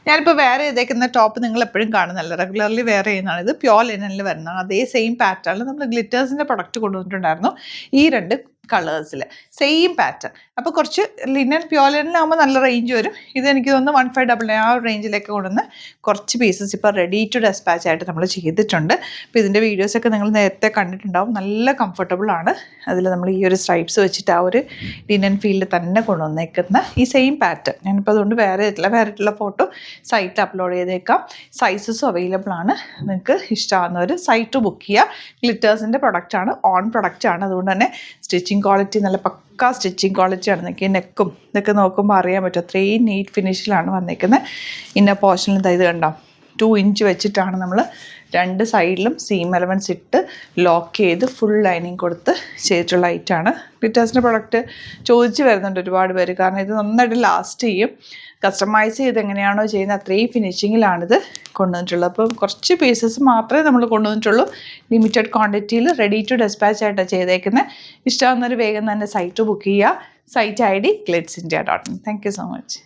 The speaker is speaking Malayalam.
ഞാനിപ്പോൾ വെയർ ചെയ്തേക്കുന്ന ടോപ്പ് നിങ്ങൾ എപ്പോഴും കാണുന്നതല്ല, റെഗുലർലി വെയർ ചെയ്യുന്നതാണ്. ഇത് പ്യോർ ലിനനിൽ വരുന്ന അതേ സെയിം പാറ്റേണിൽ നമ്മൾ ഗ്ലിറ്റേഴ്സിൻ്റെ പ്രൊഡക്റ്റ് കൊണ്ടുവന്നിട്ടുണ്ടായിരുന്നു. ഈ 2 കളേഴ്സിൽ സെയിം പാറ്റേൺ. അപ്പോൾ കുറച്ച് ലിനൻ പ്യോർ ലിനനാകുമ്പോൾ നല്ല റേഞ്ച് വരും. ഇത് എനിക്ക് തോന്നുന്നു 1599 ആ റേഞ്ചിലേക്ക് കൊണ്ടുവന്ന് കുറച്ച് പീസസ് ഇപ്പോൾ റെഡി ടു ഡെസ്പാച്ച് ആയിട്ട് നമ്മൾ ചെയ്തിട്ടുണ്ട്. അപ്പോൾ ഇതിൻ്റെ വീഡിയോസൊക്കെ നിങ്ങൾ നേരത്തെ കണ്ടിട്ടുണ്ടാവും. നല്ല കംഫർട്ടബിൾ ആണ്. അതിൽ നമ്മൾ ഈ ഒരു സ്ട്രൈപ്സ് വെച്ചിട്ട് ആ ഒരു ലിനൻ ഫീൽഡ് തന്നെ കൊണ്ടുവന്നേക്കുന്ന ഈ സെയിം പാറ്റേൺ. ഞാനിപ്പോൾ അതുകൊണ്ട് വേറെ ആയിട്ടുള്ള ഫോട്ടോ സൈറ്റിൽ അപ്ലോഡ് ചെയ്തേക്കാം. സൈസസും അവൈലബിൾ ആണ്. നിങ്ങൾക്ക് ഇഷ്ടമാകുന്നവർ സൈറ്റ് ബുക്ക് ചെയ്യുക. ഗ്ലിറ്റേഴ്സിൻ്റെ പ്രൊഡക്റ്റാണ്, ഓൺ പ്രൊഡക്റ്റാണ്. അതുകൊണ്ട് തന്നെ സ്റ്റിച്ചിങ് ക്വാളിറ്റി നല്ല പക്കാ സ്റ്റിച്ചിങ് ക്വാളിറ്റിയാണ്. നിങ്ങൾക്ക് നെക്കും ഇതൊക്കെ നോക്കുമ്പോൾ അറിയാൻ പറ്റും. അത്രയും നീറ്റ് ഫിനിഷിലാണ് വന്നേക്കുന്നത്. ഇന്ന പോർഷനിൽ ഇത് കണ്ടോ 2 ഇഞ്ച് വെച്ചിട്ടാണ് നമ്മൾ 2 സൈഡിലും സീം എലമെൻറ്റ്സ് ഇട്ട് ലോക്ക് ചെയ്ത് ഫുൾ ലൈനിങ് കൊടുത്ത് ചെയ്തിട്ടുള്ള ഐറ്റാണ്. ഗ്ലിറ്റേഴ്സിൻ്റെ പ്രൊഡക്റ്റ് ചോദിച്ച് വരുന്നുണ്ട് ഒരുപാട് പേര്. കാരണം ഇത് നന്നായിട്ട് ലാസ്റ്റ് ചെയ്യും. കസ്റ്റമൈസ് ചെയ്ത് എങ്ങനെയാണോ ചെയ്യുന്നത് അത്രയും ഫിനിഷിങ്ങിലാണിത് കൊണ്ടുവന്നിട്ടുള്ളത്. അപ്പോൾ കുറച്ച് പീസസ് മാത്രമേ നമ്മൾ കൊണ്ടുവന്നിട്ടുള്ളൂ. ലിമിറ്റഡ് ക്വാണ്ടിറ്റിയിൽ റെഡി ടു ഡെസ്പാച്ച് ആയിട്ടാണ് ചെയ്തേക്കുന്നത്. ഇഷ്ടമാകുന്നൊരു വേഗം തന്നെ സൈറ്റ് ബുക്ക് ചെയ്യുക. Site ID glitzindia.in. Thank you so much.